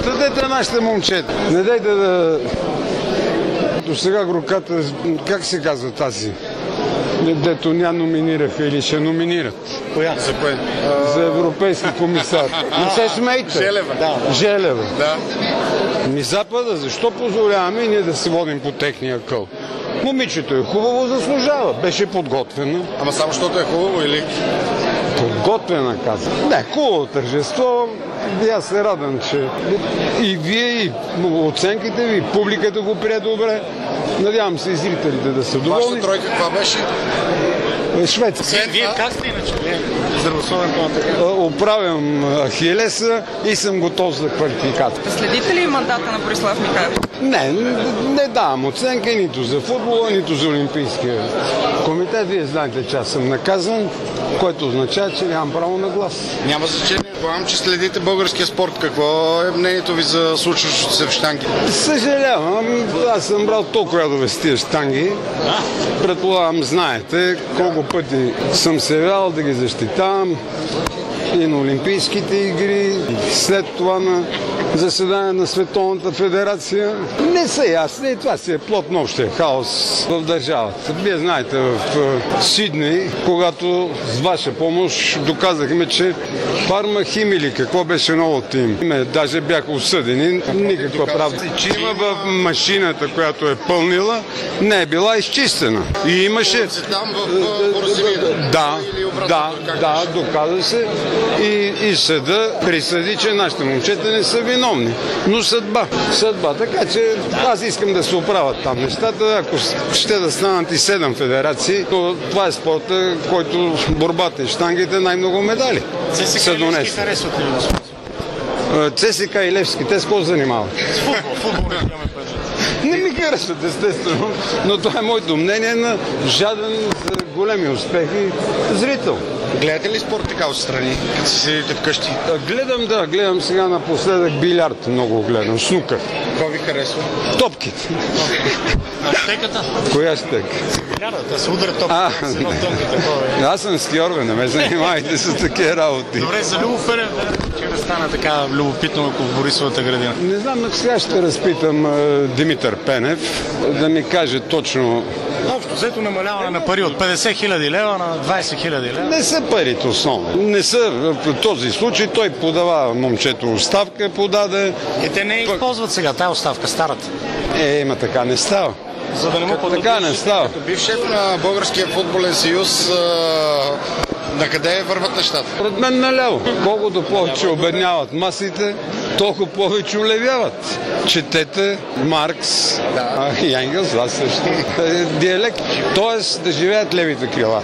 Щадете нашите момчета. Не дайте да... До сега групката, как се казва тази? Дето ня номинираха или ще номинират. Коя? За кое? За европейски комисар. Не се смейте. Желева. Да. Желева. Да. Ми Запада, защо позволяваме и ние да се водим по техния къл? Момичето е хубаво, заслужава. Беше подготвена. Ама само защото е хубаво или? Подготвена, каза. Не, хубаво тържество. И аз се радвам, че и вие, и оценките ви, и публиката го прие добре. Надявам се и зрителите да са доволни. Вашата тройка каква беше? Шведска. Вие как сте иначе? Здравословен по-нататък. Оправям Ахилеса и съм готов за квалификация. Следите ли мандата на Борислав Михайлов? Не давам оценка нито за футбола, нито за Олимпийския комитет. Вие знаете, че аз съм наказан, което означава, че нямам право на глас. Няма значение. Предполагам, че следите българския спорт. Какво е мнението ви за случващото се в щанги? Съжалявам, аз съм брал толкова ядове с тия щанги. Предполагам, знаете колко пъти съм се явявал да ги защитавам и на Олимпийските игри, и след това на заседание на Световната федерация. Не са ясни и това си е плод на общия хаос в държавата. Вие знаете, в Сидней, когато с ваша помощ доказахме, че Парма Хим или какво беше новото им. Даже бяха осъдени, никаква правда. Че има в машината, която е пълнила, не е била изчистена. И имаше... Там в Борисовия. Да, доказа се. И съда присъди, че нашите момчета не са виновни. Но съдба. Така че аз искам да се оправят там нещата. Ако ще да станат и 7 федерации, то това е спорта, който борбата и щангите най-много медали са донесли. Харесват ли ви? ЦСК и Левски, те с какво занимават? Футбол. Не ми харесват, естествено, но това е моето мнение на жаден за големи успехи зрител. Гледате ли спорт така отстрани, като си седите вкъщи? Гледам сега напоследък билярд, много гледам, снукър. Какво ви харесва? Топките. А щеката? Коя щека? Билярдата, се удря топката, с едно тънко такова. Аз съм скиор, не ме занимавайте с такива работи. Добре, за Любо Ферев, че не стана така любопитно ако в Борисовата градина. Не знам, но сега ще разпитам Димитър Пенев да ми каже точно. Общо взето намаляване на пари от 50 хиляди лева на 20 хиляди лева. Не са парите основно. Не са в този случай. Той подава момчето оставка, подаде. И те не използват сега тая оставка, старата. Ма така не става. За да не му така не става. Като бив шеф на Българския футболен съюз, на къде върват нещата? Пред мен наляво. Колкото повече обедняват масите, толкова повече улевяват. Четете Маркс и Енгелс, аз също. Диалект. Тоест да живеят левите крила.